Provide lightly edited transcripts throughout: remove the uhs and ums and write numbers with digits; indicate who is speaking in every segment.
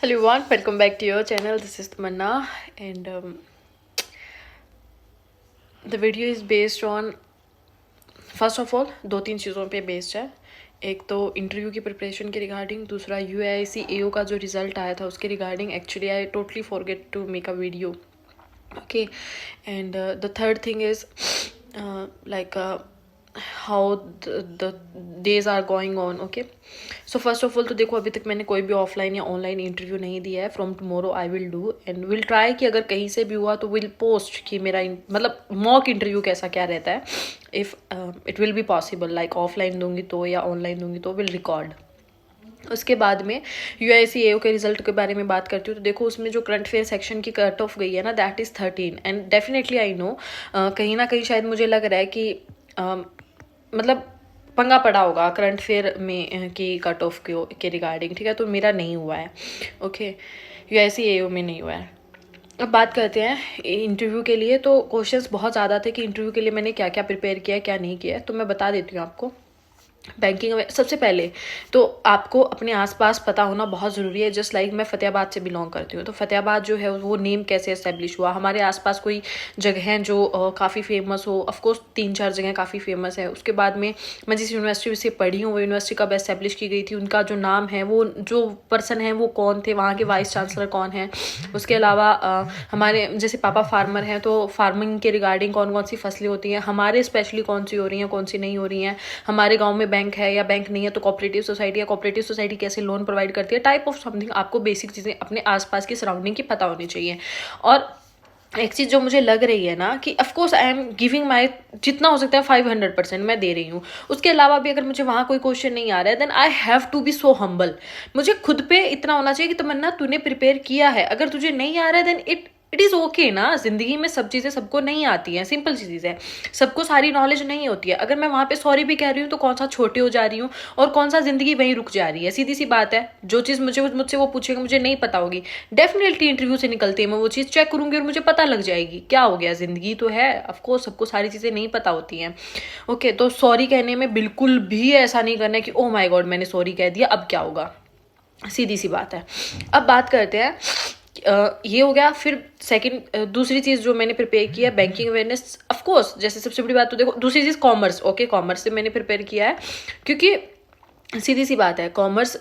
Speaker 1: Hello everyone, welcome back to your channel. This is Tamanna, and the video is based on, first of all दो तीन चीज़ों पे based है. एक तो इंटरव्यू की प्रिपरेशन के रिगार्डिंग, दूसरा UAIC AO का जो रिज़ल्ट आया था उसके regarding. Actually I totally forget to make a video. Okay, and the third thing is like how the days are going on. Okay, so first of all तो देखो, अभी तक मैंने कोई भी ऑफलाइन या ऑनलाइन इंटरव्यू नहीं दिया है. From tomorrow I will do and will try कि अगर कहीं से भी हुआ तो विल पोस्ट कि मेरा मतलब मॉक इंटरव्यू कैसा क्या रहता है. If it will be possible, like offline दूंगी तो या ऑनलाइन दूंगी तो विल रिकॉर्ड. उसके बाद में UAIC AO के रिजल्ट के बारे में बात करती हूँ तो देखो, उसमें जो करंट अफेयर सेक्शन की कट ऑफ गई है ना, that is 13. And definitely I know कहीं ना कहीं शायद मुझे लग रहा है कि मतलब पंगा पड़ा होगा करंट अफेयर में की कट ऑफ के रिगार्डिंग. ठीक है, तो मेरा नहीं हुआ है. ओके, UAIC AO में नहीं हुआ है. अब बात करते हैं इंटरव्यू के लिए. तो क्वेश्चंस बहुत ज़्यादा थे कि इंटरव्यू के लिए मैंने क्या क्या प्रिपेयर किया है क्या नहीं किया है, तो मैं बता देती हूँ आपको. बैंकिंग में सबसे पहले तो आपको अपने आसपास पता होना बहुत ज़रूरी है. जस्ट लाइक मैं फ़तेहाबाद से बिलोंग करती हूँ, तो फ़तेहाबाद जो है वो नेम कैसे इस्टेब्लिश हुआ. हमारे आसपास कोई जगह हैं जो काफ़ी फेमस हो. ऑफकोर्स 3-4 जगह काफ़ी फेमस है. उसके बाद में मैं जिस यूनिवर्सिटी से पढ़ी हूँ वो यूनिवर्सिटी कब इस्टेब्लिश की गई थी, उनका जो नाम है, वो जो पर्सन है वो कौन थे, वहाँ के वाइस चांसलर कौन है. उसके अलावा हमारे जैसे पापा फार्मर हैं तो फार्मिंग के रिगार्डिंग कौन कौन सी फसलें होती हैं हमारे, स्पेशली कौन सी हो रही हैं कौन सी नहीं हो रही हैं. हमारे गाँव में बैंक है या बैंक नहीं है तो कोऑपरेटिव सोसाइटी या कोऑपरेटिव सोसाइटी कैसे लोन प्रोवाइड करती है. टाइप ऑफ समथिंग आपको बेसिक चीज़ें अपने आसपास की सराउंडिंग की पता होनी चाहिए. और एक चीज़ जो मुझे लग रही है ना कि of course I am giving my जितना हो सकता है 500% मैं दे रही हूँ. उसके अलावा भी अगर मुझे वहाँ कोई क्वेश्चन नहीं आ रहा है then I have to be so humble. मुझे खुद पे इतना होना चाहिए कि तमन्ना तूने प्रिपेयर किया है. अगर तुझे नहीं आ रहा है देन इट इज़ ओके ना. जिंदगी में सब चीज़ें सबको नहीं आती हैं, सिंपल सी चीज़ है. सबको सारी नॉलेज नहीं होती है. अगर मैं वहाँ पे सॉरी भी कह रही हूँ तो कौन सा छोटे हो जा रही हूँ और कौन सा जिंदगी वहीं रुक जा रही है. सीधी सी बात है. जो चीज़ मुझसे वो पूछेगा मुझे नहीं पता होगी, डेफिनेटली इंटरव्यू से निकलते मैं वो चीज़ चेक करूँगी और मुझे पता लग जाएगी. क्या हो गया, जिंदगी तो है. ऑफकोर्स सबको सारी चीज़ें नहीं पता होती हैं. ओके, तो सॉरी कहने में बिल्कुल भी ऐसा नहीं करना है कि ओह माय गॉड मैंने सॉरी कह दिया अब क्या होगा. सीधी सी बात है. अब बात करते हैं, ये हो गया. फिर सेकंड दूसरी चीज़ जो मैंने प्रिपेयर किया है बैंकिंग अवेयरनेस. ऑफकोर्स जैसे सबसे बड़ी बात तो देखो, दूसरी चीज़ कॉमर्स. ओके, कॉमर्स से मैंने प्रिपेयर किया है क्योंकि सीधी सी बात है, कॉमर्स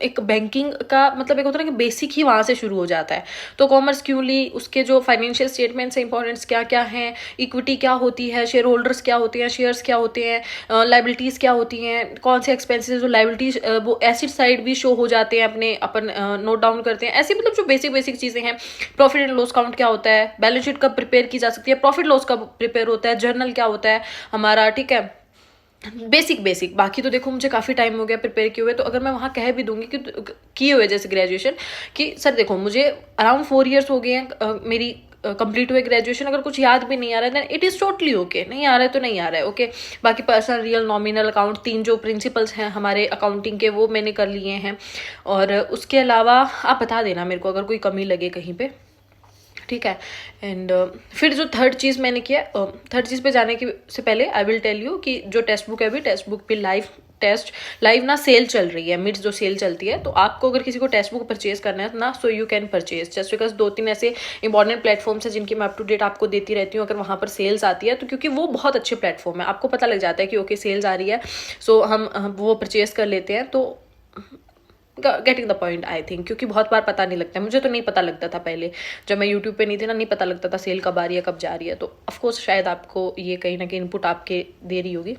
Speaker 1: एक बैंकिंग का मतलब एक होता है ना कि बेसिक ही वहाँ से शुरू हो जाता है. तो कॉमर्स क्यों ली, उसके जो फाइनेंशियल स्टेटमेंट्स हैं इंपॉर्टेंट्स क्या क्या हैं, इक्विटी क्या होती है, शेयर होल्डर्स क्या होते हैं, शेयर्स क्या होते हैं, लाइबिलिटीज़ क्या होती हैं, कौन से एक्सपेंसेस जो लाइबिलिटीज वो एसिड साइड भी शो हो जाते हैं अपने अपन नोट डाउन करते हैं. ऐसी मतलब जो बेसिक बेसिक चीज़ें हैं. प्रॉफिट एंड लॉस काउंट क्या होता है, बैलेंस शीट कब प्रिपेयर की जा सकती है, प्रॉफिट लॉस कब प्रिपेयर होता है, जर्नल क्या होता है हमारा. ठीक है, बेसिक. बाकी तो देखो मुझे काफ़ी टाइम हो गया प्रिपेयर किए हुए. तो अगर मैं वहाँ कह भी दूंगी कि किए हुए जैसे ग्रेजुएशन कि सर देखो मुझे अराउंड 4 years हो गए हैं मेरी कंप्लीट हुए ग्रेजुएशन, अगर कुछ याद भी नहीं आ रहा है then it is totally okay. नहीं आ रहा है तो नहीं आ रहा है. ओके, बाकी पर्सनल रियल नॉमिनल अकाउंट 3 जो प्रिंसिपल्स हैं हमारे अकाउंटिंग के वो मैंने कर लिए हैं. और उसके अलावा आप बता देना मेरे को अगर कोई कमी लगे कहीं पे. ठीक है, एंड फिर जो थर्ड चीज़ मैंने किया, थर्ड चीज़ पे जाने की से पहले आई विल टेल यू कि जो टेक्स्ट बुक है अभी टेक्स्ट बुक पे लाइव ना सेल चल रही है. मिड्स जो सेल चलती है, तो आपको अगर किसी को टेक्स्ट बुक परचेज करना है ना, so you can purchase. Just because 2-3 ऐसे इंपॉर्टेंट प्लेटफॉर्म्स हैं जिनकी मैं अप टू डेट आपको देती रहती हूँ. अगर वहाँ पर सेल्स आती है तो क्योंकि वो बहुत अच्छे प्लेटफॉर्म है, आपको पता लग जाता है कि ओके सेल्स आ रही है, सो हम वो परचेज कर लेते हैं. तो getting the point I think, क्योंकि बहुत बार पता नहीं लगता है. मुझे तो नहीं पता लगता था पहले जब मैं यूट्यूब पे नहीं थी ना, नहीं पता लगता था सेल कब आ रही है कब जा रही है. तो ऑफकोर्स शायद आपको ये कहीं ना कहीं इनपुट आपके दे रही होगी.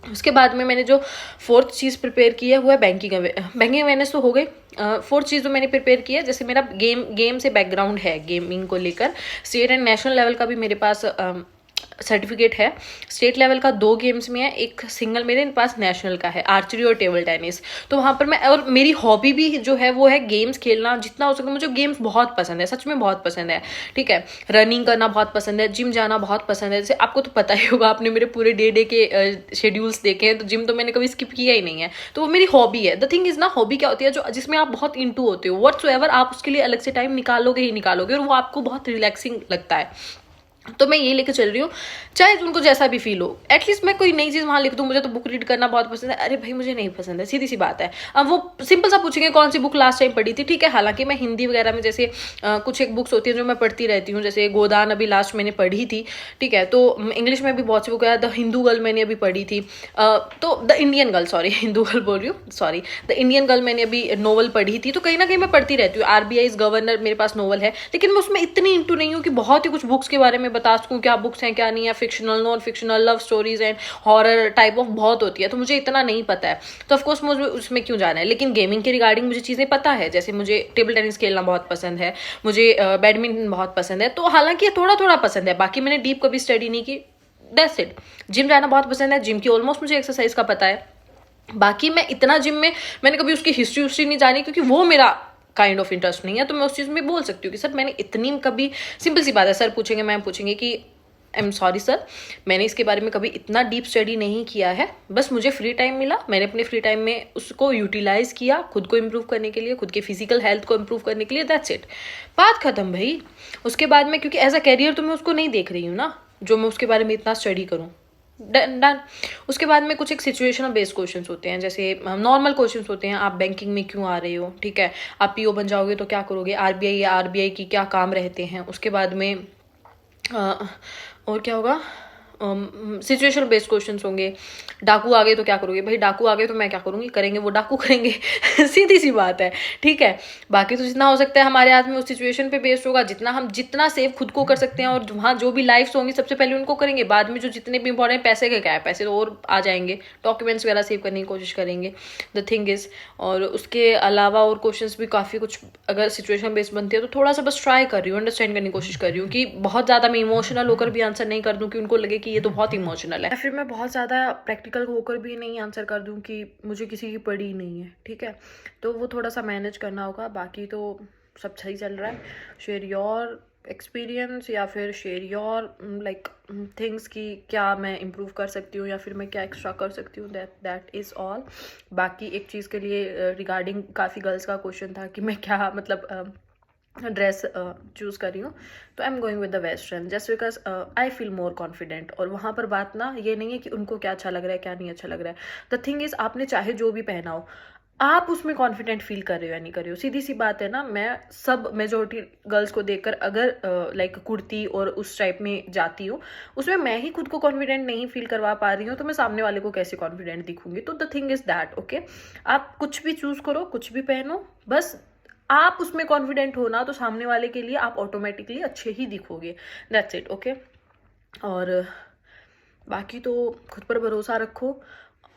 Speaker 1: उसके बाद में मैंने जो फोर्थ चीज़ प्रिपेयर की है वो है बैंकिंग अवेयरनेस. तो हो गई. फोर्थ चीज़ जो मैंने प्रिपेयर की है, जैसे मेरा गेम से बैकग्राउंड है गेमिंग को लेकर. स्टेट एंड नेशनल लेवल का भी मेरे पास सर्टिफिकेट है. स्टेट लेवल का 2 गेम्स में है, एक सिंगल मेरे पास नेशनल का है, आर्चरी और टेबल टेनिस. तो वहाँ पर मैं, और मेरी हॉबी भी जो है वो है गेम्स खेलना. जितना हो सके मुझे गेम्स बहुत पसंद है, सच में बहुत पसंद है. ठीक है, रनिंग करना बहुत पसंद है, जिम जाना बहुत पसंद है. जैसे आपको तो पता ही होगा, आपने मेरे पूरे डे के शेड्यूल्स देखे हैं, तो जिम तो मैंने कभी स्किप किया ही नहीं है. तो वो मेरी हॉबी है. द थिंग इज ना, हॉबी क्या होती है जो जिसमें आप बहुत इंटू होते हो, व्हाट्सोएवर आप उसके लिए अलग से टाइम निकालोगे ही निकालोगे और वो आपको बहुत रिलैक्सिंग लगता है. तो मैं ये लेके चल रही हूँ, चाहे उनको जैसा भी फील हो, एटलीस्ट मैं कोई नई चीज़ वहाँ लिख दूँ। मुझे तो बुक रीड करना बहुत पसंद है, अरे भाई मुझे नहीं पसंद है, सीधी सी बात है। अब वो सिंपल सा पूछेंगे कौन सी बुक लास्ट टाइम पढ़ी थी, ठीक है, हालांकि मैं हिंदी वगैरह में जैसे कुछ एक बुक्स होती हैं जो मैं पढ़ती रहती हूँ, जैसे गोदान अभी लास्ट मैंने पढ़ी थी, ठीक है। तो इंग्लिश में भी बहुत सी बुक है, द हिंदू गर्ल मैंने अभी पढ़ी थी, तो the Indian girl, sorry Hindu girl बोल रही हूँ, सॉरी, द इंडियन गर्ल मैंने अभी नोवेल पढ़ी थी। तो कहीं ना कहीं मैं पढ़ती रहती हूँ। आरबीआई गवर्नर मेरे पास नोवेल है, लेकिन मैं उसमें इतनी इंटू नहीं हूँ कि बहुत ही कुछ बुक्स के बारे में बता सकूँ, क्या बुक्स हैं क्या नहीं है, fictional, non fictional, love stories and horror type of बहुत होती है, तो मुझे इतना नहीं पता है। तो ऑफकोर्स मुझे उसमें क्यों जाना है। लेकिन गेमिंग के रिगार्डिंग मुझे चीज़ें पता है, जैसे मुझे टेबल टेनिस खेलना बहुत पसंद है, मुझे बैडमिंटन बहुत पसंद है, तो हालांकि थोड़ा थोड़ा पसंद है, बाकी मैंने डीप कभी स्टडी नहीं की, दैट्स इट। जिम जाना बहुत पसंद है, जिम की ऑलमोस्ट मुझे एक्सरसाइज का पता है, बाकी मैं इतना जिम में मैंने कभी उसकी हिस्ट्री नहीं जानी, क्योंकि वो मेरा काइंड ऑफ इंटरेस्ट नहीं है। तो मैं उस चीज़ में बोल सकती हूँ कि सर मैंने इतनी कभी, सिंपल सी बात है, सर पूछेंगे, मैम पूछेंगे कि आई एम सॉरी सर, मैंने इसके बारे में कभी इतना डीप स्टडी नहीं किया है, बस मुझे फ्री टाइम मिला, मैंने अपने फ्री टाइम में उसको यूटिलाइज किया खुद को इम्प्रूव करने के लिए, खुद के फिजिकल हेल्थ को इम्प्रूव करने के लिए, दैट्स इट, बात खत्म भाई। उसके बाद में, क्योंकि एज अ कैरियर तो मैं उसको नहीं देख रही हूँ ना, जो मैं उसके बारे में इतना स्टडी करूँ, डन। उसके बाद में कुछ एक सिचुएशनल बेस्ड क्वेश्चंस होते हैं, जैसे नॉर्मल क्वेश्चंस होते हैं, आप बैंकिंग में क्यों आ रहे हो, ठीक है, आप पीओ बन जाओगे तो क्या करोगे, आरबीआई या आरबीआई की क्या काम रहते हैं। उसके बाद में और क्या होगा, सिचुएशनल बेस्ड क्वेश्चंस होंगे, डाकू आ गए तो क्या करोगे, भाई डाकू आ गए तो मैं क्या करूँगी, करेंगे वो डाकू करेंगे सीधी सी बात है, ठीक है। बाकी तो जितना हो सकता है हमारे हाथ में उस सिचुएशन पे बेस्ड होगा, जितना सेव खुद को कर सकते हैं, और वहाँ जो भी लाइफ्स होंगी सबसे पहले उनको करेंगे, बाद में जो जितने भी इंपॉर्टेंट, पैसे का क्या है, पैसे तो और आ जाएंगे, डॉक्यूमेंट्स वगैरह सेव करने की कोशिश करेंगे, द थिंग इज़। और उसके अलावा और क्वेश्चंस भी काफ़ी कुछ, अगर सिचुएशन बेस्ड बनती है तो थोड़ा सा बस ट्राई कर रही हूँ, अंडरस्टैंड करने की कोशिश कर रही हूँ, कि बहुत ज़्यादा मैं इमोशनल होकर भी आंसर नहीं कर दूँ कि उनको लगे कि ये तो बहुत इमोशनल है, फिर मैं बहुत ज़्यादा प्रैक्टिकल होकर भी नहीं आंसर कर दूँ कि मुझे किसी की पड़ी नहीं है, ठीक है। तो वो थोड़ा सा मैनेज करना होगा, बाकी तो सब सही चल रहा है। शेयर योर एक्सपीरियंस, या फिर शेयर योर लाइक थिंग्स की क्या मैं इम्प्रूव कर सकती हूँ, या फिर मैं क्या एक्स्ट्रा कर सकती हूँ, दैट इज़ ऑल। बाकी एक चीज़ के लिए रिगार्डिंग काफ़ी गर्ल्स का क्वेश्चन था कि मैं क्या मतलब ड्रेस चूज़ कर रही हूँ, तो I am going with the western just because I feel more confident. और वहाँ पर बात ना ये नहीं है कि उनको क्या अच्छा लग रहा है क्या नहीं अच्छा लग रहा है, द थिंग इज़ आपने चाहे जो भी पहना हो, आप उसमें कॉन्फिडेंट फील कर रहे हो या नहीं कर रहे हो, सीधी सी बात है ना। मैं सब मेजोरिटी गर्ल्स को देखकर अगर लाइक कुर्ती और उस टाइप में जाती हूँ, उसमें मैं ही खुद को कॉन्फिडेंट नहीं फील करवा पा रही हूँ, तो मैं सामने वाले को कैसे कॉन्फिडेंट दिखूंगी। तो the thing is that okay, आप कुछ भी चूज़ करो, कुछ भी पहनो, बस आप उसमें कॉन्फिडेंट हो ना, तो सामने वाले के लिए आप ऑटोमेटिकली अच्छे ही दिखोगे, दैट्स इट ओके। और बाकी तो खुद पर भरोसा रखो,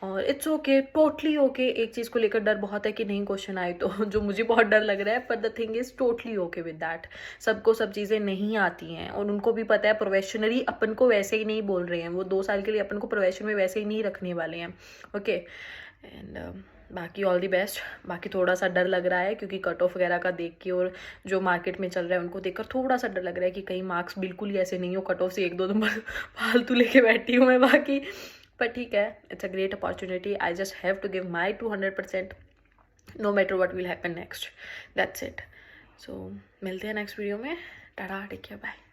Speaker 1: और इट्स ओके, टोटली ओके। एक चीज़ को लेकर डर बहुत है कि नहीं क्वेश्चन आए तो जो मुझे बहुत डर लग रहा है, पर the thing is totally okay with that. सबको सब चीज़ें नहीं आती हैं, और उनको भी पता है प्रोफेशनली अपन को वैसे ही नहीं बोल रहे हैं, वो 2 साल के लिए अपन को प्रोफेशन में वैसे ही नहीं रखने वाले हैं ओके। एंड बाकी ऑल दी बेस्ट। बाकी थोड़ा सा डर लग रहा है क्योंकि कट ऑफ वगैरह का देख के, और जो मार्केट में चल रहा है उनको देखकर थोड़ा सा डर लग रहा है कि कहीं मार्क्स बिल्कुल ही ऐसे नहीं हो, कट ऑफ से 1-2 नंबर फालतू लेके बैठी हूँ मैं। बाकी पर ठीक है, it's a great opportunity, I just have to give my 200% no matter what will happen next, that's it. So मिलते हैं नेक्स्ट वीडियो में, टाटा, टेक केयर, बाय।